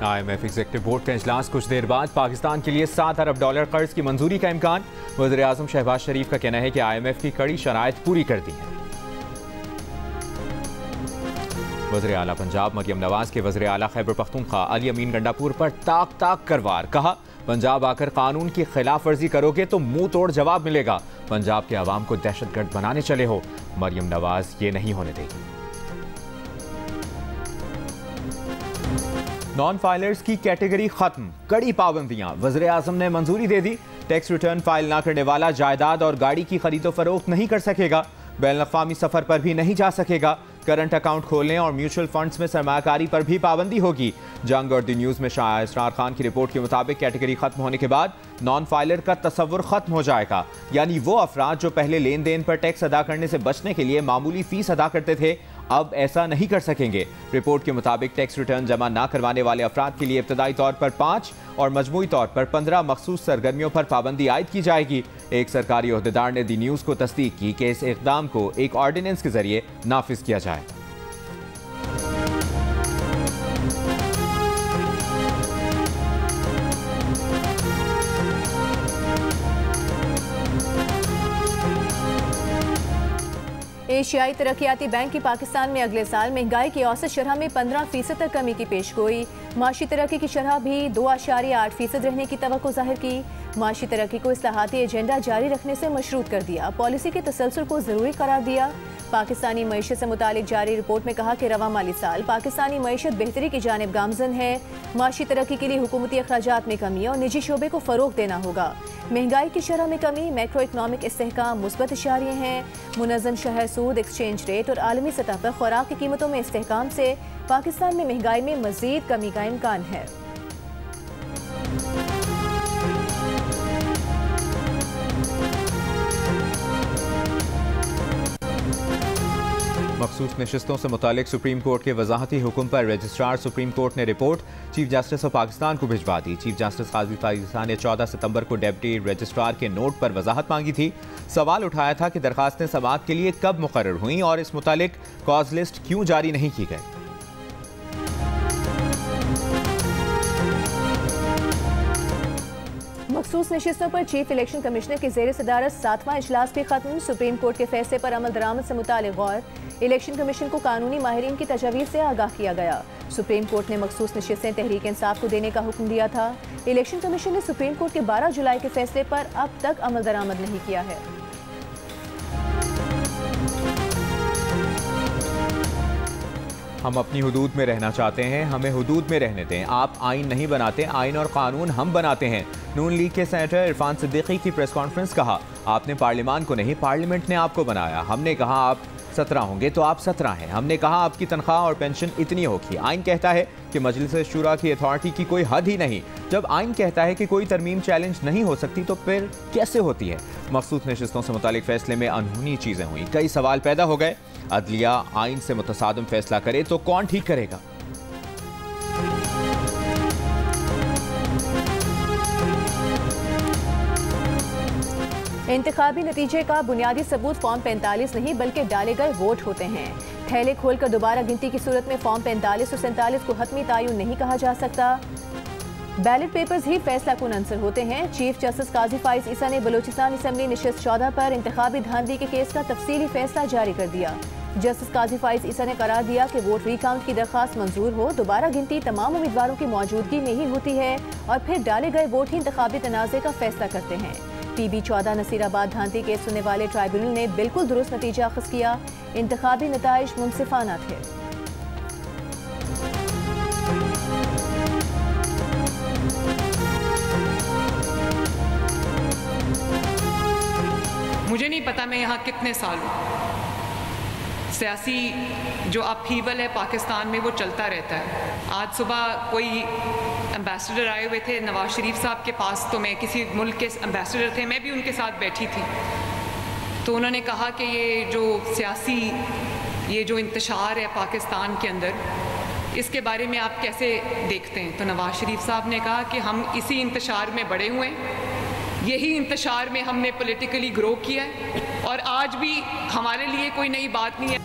IMF executive board का इजलास कुछ देर बाद। पाकिस्तान के लिए $7 अरब कर्ज की मंजूरी का इम्कान। वज़ीर आज़म शहबाज शरीफ का कहना है कि IMF की कड़ी शराइत पूरी कर दी है। वज़ीर आला पंजाब मरियम नवाज के वज़ीर आला खैबर पख्तूनख्वा अली अमीन गंडापुर पर ताक कर वार। कहा, पंजाब आकर कानून की खिलाफ वर्जी करोगे तो मुंह तोड़ जवाब मिलेगा। पंजाब के अवाम को दहशतगर्द बनाने चले हो, मरियम नवाज ये नहीं होने देगी। नॉन फाइलर्स की कैटेगरी खत्म, कड़ी पाबंदियां। वज़ीर आज़म ने मंजूरी दे दी। टैक्स रिटर्न फाइल न करने वाला जायदाद और गाड़ी की खरीदो फरोख्त नहीं कर सकेगा। बैनुल-अक़वामी सफर पर भी नहीं जा सकेगा। करंट अकाउंट खोलने और म्यूचुअल फंड्स में सरमायाकारी पर भी पाबंदी होगी। जंग और द न्यूज़ में शाह इसरार खान की रिपोर्ट के मुताबिक कैटेगरी खत्म होने के बाद नॉन फाइलर का तस्वुर खत्म हो जाएगा। यानी वो अफराद जो पहले लेन देन पर टैक्स अदा करने से बचने के लिए मामूली फीस अदा करते थे, अब ऐसा नहीं कर सकेंगे। रिपोर्ट के मुताबिक टैक्स रिटर्न जमा ना करवाने वाले अफराद के लिए इब्तदाई तौर पर 5 और मजमूई तौर पर 15 मखसूस सरगर्मियों पर पाबंदी आयद की जाएगी। एक सरकारी ओहदेदार ने दी न्यूज़ को तस्दीक की कि इस इक़दाम को एक ऑर्डिनेंस के जरिए नाफिज किया जाए। एशियाई तरक्याती बैंक की पाकिस्तान में अगले साल महंगाई की औसत शरह में 15% तक कमी की पेशगोई। माशी तरक्की की शरह भी 2.8% रहने की तवक्को जाहिर की। माशी तरक्की को इस्लाहाती एजेंडा जारी रखने से मशरूत कर दिया। पॉलिसी के तसलसल को ज़रूरी करार दिया। पाकिस्तानी मईशत से मुतालिक जारी रिपोर्ट में कहा कि रवा माली साल पाकिस्तानी मईशत बेहतरी की जानिब गामजन है। माशी तरक्की के लिए हुकूमती अखराजात में कमी और निजी शोबे को फ़रोग देना होगा। महंगाई की शरह में कमी, मैक्रो इकनॉमिक इस्तेहकाम मुस्बत इशारे हैं। मुनज़्ज़म शहर सूद, एक्सचेंज रेट और आलमी सतह पर खुराक की कीमतों में इस्तेहकाम से पाकिस्तान में महंगाई में मज़ीद कमी का इम्कान है। मखसूस नशिस्तों से मुतालिक सुप्रीम कोर्ट के वजाहती हुक्म पर रजिस्ट्रार सुप्रीम कोर्ट ने report chief justice of Pakistan को भिजवा दी। चीफ जस्टिस काजी फाइज़ ने 14 सितंबर को डिप्टी रजिस्ट्रार के नोट पर वजाहत मांगी थी। सवाल उठाया था कि दरखास्तें समाअत के लिए कब मुकर्रर हुई और इस मुतालिक कॉज लिस्ट क्यों जारी नहीं की गई। मखसूस नशिस्तों पर चीफ इलेक्शन कमिश्नर के ज़ेर सदारत 7वां इजलास भी खत्म। सुप्रीम कोर्ट के फैसले पर अमल दरामद से मुतालिक गौर। इलेक्शन कमीशन को कानूनी माहिरीन की तजवीज़ से आगाह किया गया। सुप्रीम कोर्ट ने मखसूस नशिस्तें तहरीक इंसाफ को देने का हुक्म दिया था। इलेक्शन कमीशन ने सुप्रीम कोर्ट के 12 जुलाई के फैसले पर अब तक अमल दरामद नहीं किया है। हम अपनी हुदूद में रहना चाहते हैं, हमें हुदूद में रहने दें। आप आइन नहीं बनाते, आइन और कानून हम बनाते हैं। नून लीग के सेनेटर इरफान सिद्दीकी की प्रेस कॉन्फ्रेंस। कहा, आपने पार्लियामान को नहीं, पार्लियामेंट ने आपको बनाया। हमने कहा आप 17 होंगे तो आप 17 हैं। हमने कहा आपकी तनख्वाह और पेंशन इतनी होगी। आइन कहता है कि मजलिस शूरा की अथॉरिटी की कोई हद ही नहीं। जब आइन कहता है कि कोई तरमीम चैलेंज नहीं हो सकती तो फिर कैसे होती है। मखसूस नशिस्तों से मुतालिक फैसले में अनहोनी चीज़ें हुई। कई सवाल पैदा हो गए। अदलिया आइन से मुतसादिम फैसला करे तो कौन ठीक करेगा। इंतखाबी नतीजे का बुनियादी सबूत फॉर्म 45 नहीं बल्कि डाले गए वोट होते हैं। थैले खोलकर दोबारा गिनती की सूरत में फॉर्म 45 और 47 को हतमी तायुन नहीं कहा जा सकता। बैलेट पेपर्स ही फैसला कुन अंसर होते हैं। चीफ जस्टिस काजी फाइज ईसा ने बलूचिस्तान असम्बली नशिस्त 14 पर इंतखाबी धांधली के केस का तफसीली फैसला जारी कर दिया। जस्टिस काजी फाइज ईसा ने करार दिया कि वोट रिकाउंट की दरख्वास्त मंजूर हो। दोबारा गिनती तमाम उम्मीदवारों की मौजूदगी में ही होती है और फिर डाले गए वोट ही इंतखाबी तनाज़े का फैसला करते हैं। TB14 नसीराबाद धांधली केस सुनने वाले ट्राइब्यूनल ने बिल्कुल दुरुस्त नतीजा अखज़ किया। इंतखाबी नताइज मुनसिफाना थे। मुझे नहीं पता मैं यहाँ कितने साल हूँ। सियासी जो अपहीवल है पाकिस्तान में वो चलता रहता है। आज सुबह कोई एम्बेसडर आए हुए थे नवाज शरीफ साहब के पास, तो मैं किसी मुल्क के एम्बेसडर थे, मैं भी उनके साथ बैठी थी। तो उन्होंने कहा कि ये जो इंतशार है पाकिस्तान के अंदर, इसके बारे में आप कैसे देखते हैं। तो नवाज शरीफ साहब ने कहा कि हम इसी इंतशार में बड़े हुए हैं, यही इंतशार में हमने पॉलिटिकली ग्रो किया है और आज भी हमारे लिए कोई नई बात नहीं है।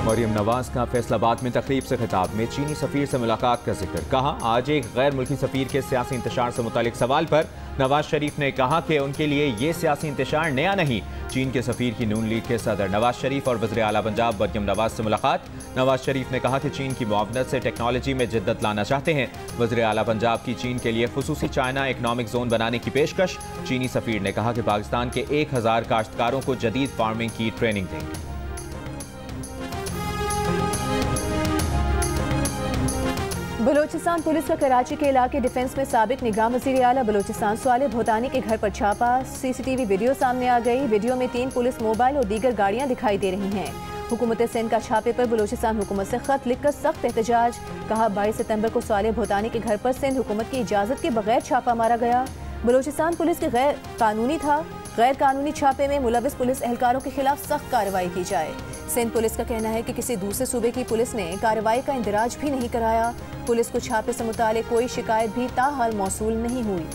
मरियम नवाज का फैसलाबाद में तकरीब से खिताब में चीनी सफीर से मुलाकात का जिक्र। कहा, आज एक गैर मुल्की सफीर के सियासी इंतशार से मुतालिक सवाल पर नवाज शरीफ ने कहा कि उनके लिए ये सियासी इंतशार नया नहीं। चीन के सफीर की नून लीग के सदर नवाज शरीफ और वज़ीर आला पंजाब मरियम नवाज से मुलाकात। नवाज शरीफ ने कहा कि चीन की मुआवनत से टेक्नोलॉजी में जिद्दत लाना चाहते हैं। वज़ीर आला पंजाब की चीन के लिए खुसूसी चाइना इकनॉमिक जोन बनाने की पेशकश। चीनी सफीर ने कहा कि पाकिस्तान के 1000 काश्तकारों को जदीद फार्मिंग की ट्रेनिंग देंगे। बलोचिस्तान पुलिस का कराची के इलाके डिफेंस में साबिक निगरान वज़ीर आला बलोचिस्तान सालेह भूटानी के घर पर छापा। सीसीटीवी वीडियो सामने आ गई। वीडियो में 3 पुलिस मोबाइल और दीगर गाड़ियां दिखाई दे रही हैं। हुकूमत सिंध का छापे पर बलोचिस्तान हुकूमत से खत लिखकर सख्त एहतजाज। कहा, 22 सितंबर को सालेह भूटानी के घर पर सिंध हुकूमत की इजाज़त के बगैर छापा मारा गया। बलोचिस्तान पुलिस के गैर कानूनी छापे में मुलविस पुलिस एहलकारों के खिलाफ सख्त कार्रवाई की जाए। सिंध पुलिस का कहना है कि किसी दूसरे सूबे की पुलिस ने कार्रवाई का इंदिराज भी नहीं कराया। पुलिस को छापे से मुतालिक कोई शिकायत भी ताहाल मौसूल नहीं हुई।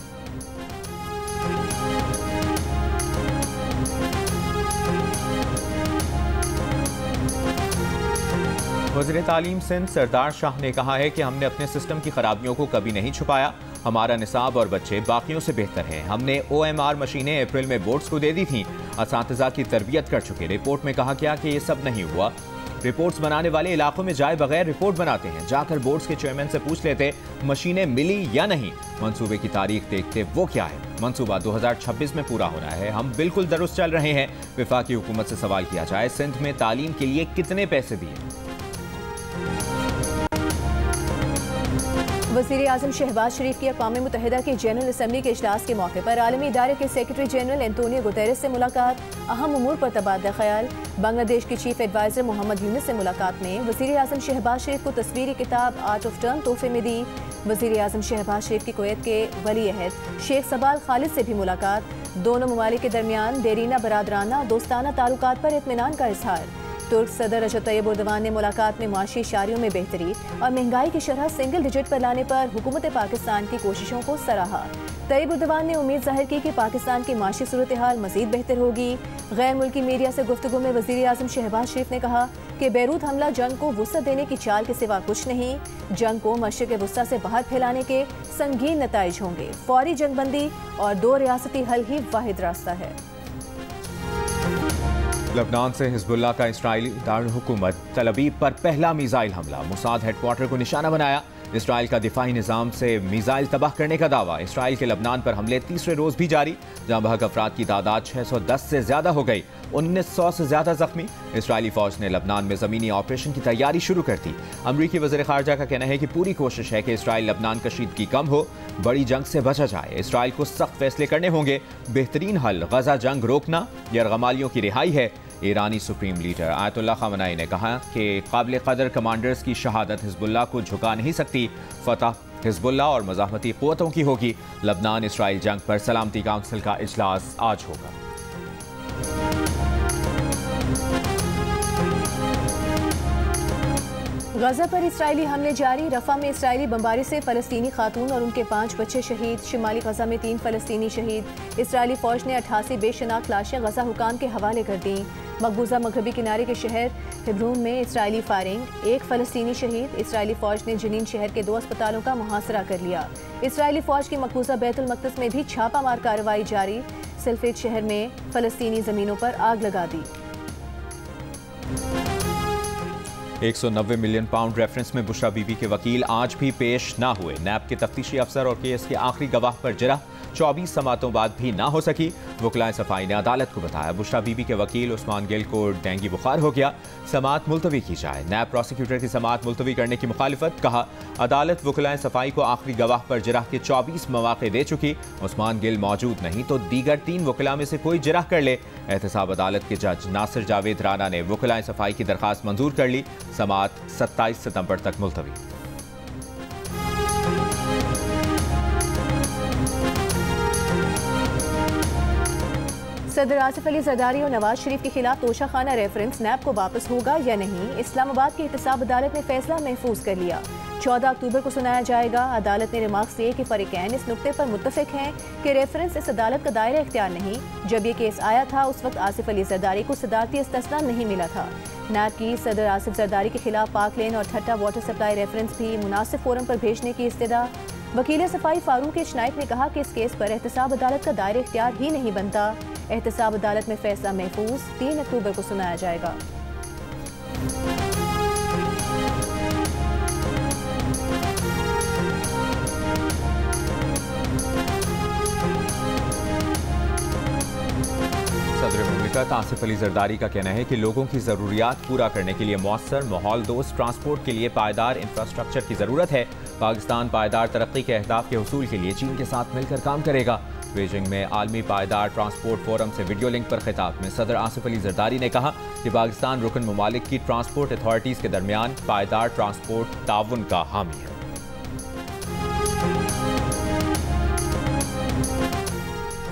वज़ीर तालीम सिंध सरदार शाह ने कहा है कि हमने अपने सिस्टम की खराबियों को कभी नहीं छुपाया। हमारा निसाब और बच्चे बाकियों से बेहतर हैं। हमने OMR मशीनें अप्रैल में बोर्ड्स को दे दी थीं। असातिज़ा की तरबियत कर चुके। रिपोर्ट में कहा गया कि ये सब नहीं हुआ। रिपोर्ट्स बनाने वाले इलाकों में जाए बगैर रिपोर्ट बनाते हैं। जाकर बोर्ड्स के चेयरमैन से पूछ लेते मशीनें मिली या नहीं। मंसूबे की तारीख देखते वो क्या है। मंसूबा 2026 में पूरा होना है। हम बिल्कुल दुरुस्त चल रहे हैं। वफाकी हुकूमत से सवाल किया जाए, सिंध में तालीम के लिए कितने पैसे दिए। वज़ीर आज़म शहबाज शरीफ की अक़वाम मुत्तहिदा की जनरल असम्बली के इजलास के मौके पर आलमी इदारे के सेक्रेटरी जनरल एंटोनियो गुतेरेस से मुलाकात। अहम उमूर पर तबादला ख्याल। बांग्लादेश के चीफ एडवाइज़र मोहम्मद यूनुस से मुलाकात में वज़ीर आज़म शहबाज शरीफ को तस्वीरी किताब आर्ट ऑफ टर्न तोहफे में दी। वज़ीर आज़म शहबाज शरीफ की कुवैत के वली अहद शेख सबाल खालिद से भी मुलाकात। दोनों ममालिक के दरमियान देरीना बरादराना दोस्ताना ताल्लुकात पर इत्मीनान का इजहार। तुर्क सदर रजब तैयब एर्दोगान ने मुलाकात में माशी इशारियों में बेहतरी और महंगाई की शरह सिंगल डिजिट पर लाने पर हुकूमत पाकिस्तान की कोशिशों को सराहा। तैयब एर्दोगान ने उम्मीद जाहिर की कि पाकिस्तान की माशी सूरत हाल मजीद बेहतर होगी। गैर मुल्की मीडिया से गुफ्तगू में वज़ीर आज़म शहबाज शरीफ ने कहा कि बैरूत हमला जंग को वुसअत देने की चाल के सिवा कुछ नहीं। जंग को मशरिक़ वुस्ता से बाहर फैलाने के संगीन नताइज होंगे। फौरी जंगबंदी और 2 रियासती हल ही वाहिद रास्ता है। लबनान से हिजबुल्लाह का इस्राइली दारुल हुकूमत तल अवीव पर पहला मिसाइल हमला। मुसाद हेडक्वार्टर को निशाना बनाया। इसराइल का दिफाई निज़ाम से मिसाइल तबाह करने का दावा। इसराइल के लबनान पर हमले तीसरे रोज भी जारी। जहां बहक अफराद की तादाद 610 से ज्यादा हो गई। 1900 से ज्यादा जख्मी। इसराइली फौज ने लबनान में जमीनी ऑपरेशन की तैयारी शुरू कर दी। अमरीकी वज़ीर ख़ारजा का कहना है कि पूरी कोशिश है कि इसराइल लबनान कशीदगी कम हो, बड़ी जंग से बचा जाए। इसराइल को सख्त फैसले करने होंगे। बेहतरीन हल गजा जंग रोकना, यरगमालियों की रिहाई है। ईरानी सुप्रीम लीडर आयतुल्लाह ख़ामेनी ने कहा कि काबिल कदर कमांडर्स की शहादत हिजबुल्लाह को झुका नहीं सकती। फतह हिजबुल्लाह और मज़ाहमती क़ुव्वतों की होगी। लबनान इसराइल जंग पर सलामती काउंसिल का इजलास आज होगा। गजा पर इसराइली हमले जारी। रफा में इसराइली बमबारी से फ़लस्तीनी खातून और उनके 5 बच्चे शहीद। शिमाली गजा में 3 फ़लस्तीनी शहीद। इसराइली फ़ौज ने 88 बेशनाख्त लाशें गजा हुकाम के हवाले कर दी। मकबूजा मगरबी किनारे के शहर हेब्रोन में इसराइली फायरिंग, 1 फ़लस्तीनी शहीद। इसराइली फ़ौज ने जनीन शहर के 2 अस्पतालों का मुहासरा कर लिया। इसराइली फ़ौज की मकबूजा बैतुल मक़दस में भी छापामार कार्रवाई जारी। सिल्फेट शहर में फ़लस्तीनी ज़मीनों पर आग लगा दी। 190 मिलियन पाउंड रेफरेंस में बुशरा बीबी के वकील आज भी पेश ना हुए। नैब के तफ्तीशी अफसर और केस के आखिरी गवाह पर जिरह 24 समातों बाद भी ना हो सकी। वकलाए सफाई ने अदालत को बताया बुशरा बीबी के वकील उस्मान गिल को डेंगू बुखार हो गया, समाअत मुलतवी की जाए। नैब प्रोसिक्यूटर की समाअत मुलतवी करने की मुखालिफत। कहा अदालत वकलाए सफाई को आखिरी गवाह पर जिरह के 24 मौके दे चुकी। उस्मान गिल मौजूद नहीं तो दीगर 3 वकला में से कोई जिरह कर ले। एहतसाब अदालत के जज नासिर जावेद राना ने वकलाए सफाई की दरखास्त मंजूर कर ली। समाअत 27 सितंबर तक मुलतवी। सदर आसिफ अली जरदारी और नवाज शरीफ के खिलाफ तोशाखाना रेफरेंस नैब को वापस होगा या नहीं। इस्लामाबाद की एहतसाब अदालत ने फैसला महफूज कर लिया। 14 अक्टूबर को सुनाया जाएगा। अदालत ने रिमार्क्स दिए कि फरीकैन इस नुक्ते पर मुत्तफिक हैं कि रेफरेंस इस अदालत का दायरा इख्तियार नहीं। जब ये केस आया था उस वक्त आसिफ अली जरदारी को सदारती इस्तिस्ना नहीं मिला था। नैब की सदर आसिफ जरदारी के खिलाफ पाक लेन और ठट्टा वाटर सप्लाई रेफरेंस भी मुनासिब फोरम पर भेजने की इस्तदा। वकील सफाई फारूक एच नाइक ने कहा कि इस केस पर एहतसाब अदालत का दायरा इख्तियार ही नहीं बनता। एहतसाब अदालत में फैसला महफूज 3 अक्टूबर को सुनाया जाएगा। सदर मुमलिकत आसिफ अली जरदारी का कहना है कि लोगों की ज़रूरियात पूरा करने के लिए मौसर माहौल दोस्त ट्रांसपोर्ट के लिए पायदार इंफ्रास्ट्रक्चर की ज़रूरत है। पाकिस्तान पायदार तरक्की के अहदाफ के हुसूल के लिए चीन के साथ मिलकर काम करेगा। बीजिंग में आलमी पायदार ट्रांसपोर्ट फोरम से वीडियो लिंक पर खिताब में सदर आसिफ अली जरदारी ने कहा कि पाकिस्तान रुकन ममालिक की ट्रांसपोर्ट अथॉरिटीज़ के दरमियान पायदार ट्रांसपोर्ट ताउन का हामी है।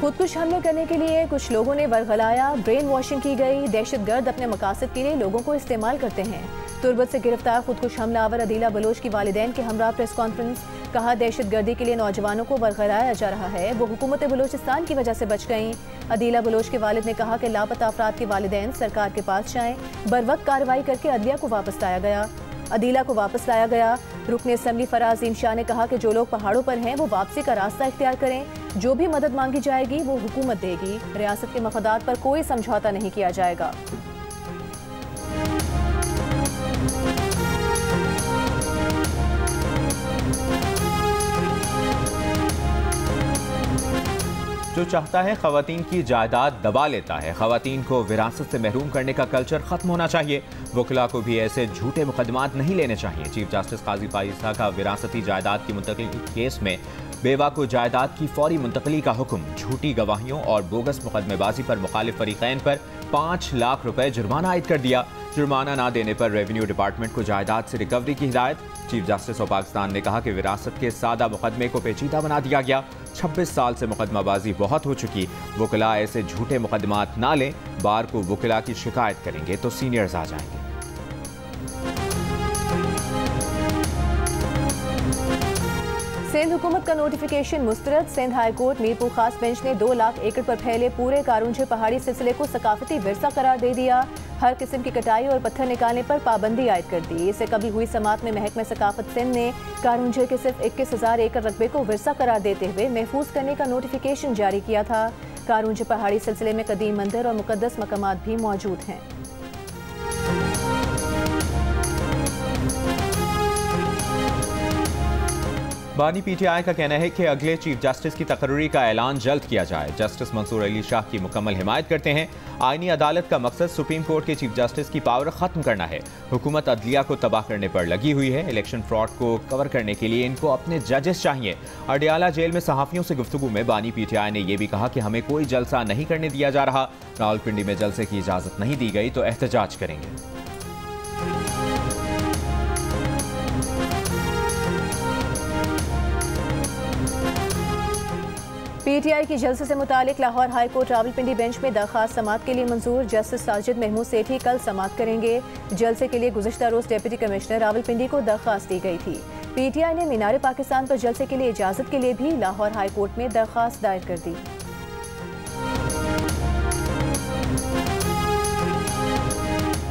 खुदकुश हमले करने के लिए कुछ लोगों ने वरगलाया, ब्रेन वॉशिंग की गई। दहशतगर्द अपने मकासद के लिए लोगों को इस्तेमाल करते हैं। तुर्बत से गिरफ्तार खुदकुश हमलावर अदीला बलोच की वालिदैन के हमरा प्रेस कॉन्फ्रेंस। कहा दहशतगर्दी के लिए नौजवानों को वरगलाया जा रहा है, वो हुकूमत बलूचिस्तान की वजह से बच गईं। अदीला बलोच के वालिद ने कहा कि लापता अफराद के वालिदैन सरकार के पास जाएं। बरवक्त कार्रवाई करके अदलिया को वापस लाया गया। अदीला को वापस लाया गया। रुकन असम्बली फराज अजीम शाह ने कहा कि जो लोग पहाड़ों पर हैं वो वापसी का रास्ता इख्तियार करें। जो भी मदद मांगी जाएगी वो हुकूमत देगी। रियासत के मफादात पर कोई समझौता नहीं किया जाएगा। जो चाहता है खवातीन की जायदाद दबा लेता है। खवातीन को विरासत से महरूम करने का कल्चर खत्म होना चाहिए। वकला को भी ऐसे झूठे मुकदमात नहीं लेने चाहिए। चीफ जस्टिस काजी पाइसा का विरासती जायदाद की मुंतकिली केस में बेवा को जायदाद की फौरी मुंतकली का हुक्म। झूठी गवाहियों और बोगस मुकदमेबाजी पर मुखालिफ फरीकैन पर 5 लाख रुपए जुर्माना आयद कर दिया। जुर्माना ना देने पर रेवेन्यू डिपार्टमेंट को जायदाद से रिकवरी की हिदायत। चीफ जस्टिस ऑफ पाकिस्तान ने कहा कि विरासत के सादा मुकदमे को पेचीदा बना दिया गया। 26 साल से मुकदमाबाजी बहुत हो चुकी। वकला ऐसे झूठे मुकदमात ना लें। बार को वकला की शिकायत करेंगे तो सीनियर्स आ जाएंगे। सिंध हुकूमत का नोटिफिकेशन मुस्तरद। Sindh high court Mirpur Khas bench ने 2 लाख एकड़ पर फैले पूरे कारूंझे पहाड़ी सिलसिले को सकाफती विरसा करार दे दिया। हर किस्म की कटाई और पत्थर निकालने पर पाबंदी आयद कर दी। इससे कभी हुई समात में महकमा सकाफत सिंध ने कारूंझे के सिर्फ 21,000 एकड़ रकबे को विरसा करार देते हुए महफूज करने का नोटिफिकेशन जारी किया था। कारूंझे पहाड़ी सिलसिले में कदीम मंदिर और मुकद्दस मकामात भी मौजूद हैं। बानी पीटीआई का कहना है कि अगले चीफ जस्टिस की तकर्री का ऐलान जल्द किया जाए। जस्टिस मंसूर अली शाह की मुकम्मल हिमायत करते हैं। आईनी अदालत का मकसद सुप्रीम कोर्ट के चीफ जस्टिस की पावर खत्म करना है। हुकूमत अदलिया को तबाह करने पर लगी हुई है। इलेक्शन फ्रॉड को कवर करने के लिए इनको अपने जजेस चाहिए। अडियाला जेल में सहाफियों से गुफ्तगू में बानी पीटीआई ने यह भी कहा कि हमें कोई जलसा नहीं करने दिया जा रहा। रावलपिंडी में जलसे की इजाजत नहीं दी गई तो एहतजाज करेंगे। पीटीआई की जलसे से मुतालिक Lahore high court Rawalpindi bench में दरखास्त समात के लिए मंजूर। जस्टिस साजिद महमूद सेठी कल समात करेंगे। जलसे के लिए गुज़िश्ता रोज डिप्टी कमिश्नर रावलपिंडी को दरखास्त दी गई थी। पीटीआई ने मीनार पाकिस्तान पर जलसे के लिए इजाजत के लिए भी लाहौर हाई कोर्ट में दरखास्त दायर कर दी।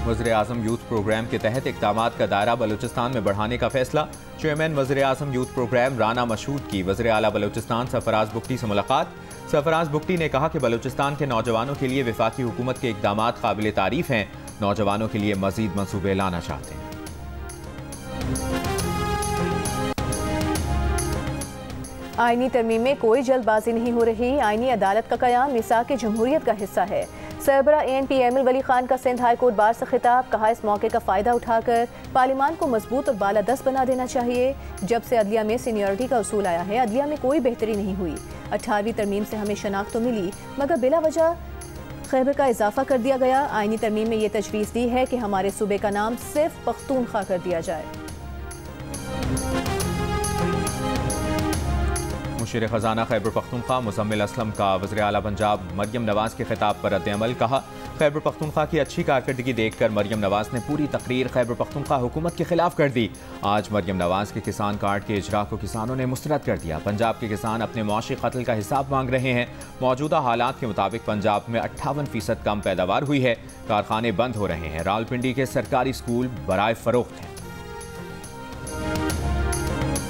वज़ीर आज़म यूथ प्रोग्राम के तहत इक़दामात का दायरा बलूचिस्तान में बढ़ाने का फैसला। चेयरमैन वज़ीर आज़म यूथ प्रोग्राम राना मशहूद की वज़ीर आला बलूचिस्तान सरफराज बुगटी से मुलाकात। सरफराज बुगटी ने कहा कि बलूचिस्तान के नौजवानों के लिए वफाकी हुकूमत के इक़दामात काबिल तारीफ हैं। नौजवानों के लिए मज़ीद मंसूबे लाना चाहते हैं। आईनी तरमीम में कोई जल्दबाजी नहीं हो रही। आईनी अदालत का क़याम मिसाक जमहूरियत का हिस्सा है। सरबरा ANP वली खान का सिंध हाई कोर्ट बार से खिताब। कहा इस मौके का फ़ायदा उठाकर पार्लिमान को मजबूत और बालादस्त बना देना चाहिए। जब से अदलिया में सीनियरिटी का उसूल आया है अदलिया में कोई बेहतरी नहीं हुई। 18वीं तरमीम से हमें शनाख्त तो मिली मगर बिला वजह खैबर का इजाफा कर दिया गया। आईनी तरमीम में ये तजवीज़ दी है कि हमारे सूबे का नाम सिर्फ पख्तूनख्वा कर दिया जाए। मुशीर खजाना खैबर पख्तूनख्वा मुज़म्मिल असलम का वज़ीर आला पंजाब मरियम नवाज के खिताब पर रद्द-ए-अमल। कहा खैबर पख्तूनख्वा की अच्छी कारकर्दगी देखकर मरियम नवाज ने पूरी तकरीर खैबर पख्तूनख्वा हुकूमत के खिलाफ कर दी। आज मरियम नवाज के किसान कार्ड के इजरा को किसानों ने मुस्तरद कर दिया। पंजाब के किसान अपने मुआशी कत्ल का हिसाब मांग रहे हैं। मौजूदा हालात के मुताबिक पंजाब में 58% कम पैदावार हुई है। कारखाने बंद हो रहे हैं। रावलपिंडी के सरकारी स्कूल बराए फरोख्त हैं।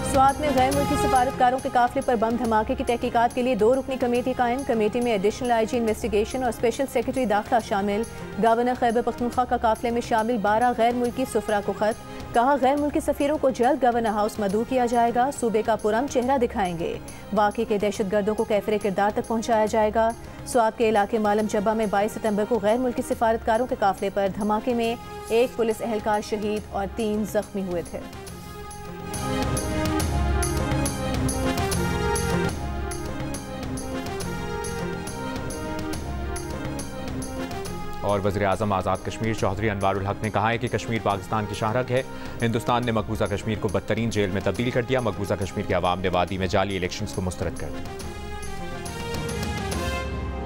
स्वात में गैर मुल्की सिफारतकारों के काफिले पर बम धमाके की तहकीकात के लिए 2 रुकनी कमेटी कायम। कमेटी में एडिशनल आईजी इन्वेस्टिगेशन और स्पेशल सेक्रेटरी दाखिला शामिल। गवर्नर खैबर पख्तूनख्वा का काफिले में शामिल 12 गैर मुल्की सुफरा को खत। कहा गैर मुल्की सफीरों को जल्द गवर्नर हाउस मदऊ किया जाएगा। सूबे का पुरम चेहरा दिखाएंगे। वाक़े के दहशत गर्दों को कैफरे किरदार तक पहुँचाया जाएगा। स्वात के इलाके मालम चब्बा में 22 सितंबर को गैर मुल्की सिफारतकारों के काफिले पर धमाके में 1 पुलिस एहलकार शहीद और 3 जख्मी हुए थे। और वज़ीर-ए-आज़म आज़ाद कश्मीर चौधरी अनवारुल हक ने कहा है कि कश्मीर पाकिस्तान की शाहरग है। हिंदुस्तान ने मकबूजा कश्मीर को बदतरीन जेल में तब्दील कर दिया। मकबूजा कश्मीर की आवाम ने वादी में जाली इलेक्शंस को मुस्तरद कर दिया।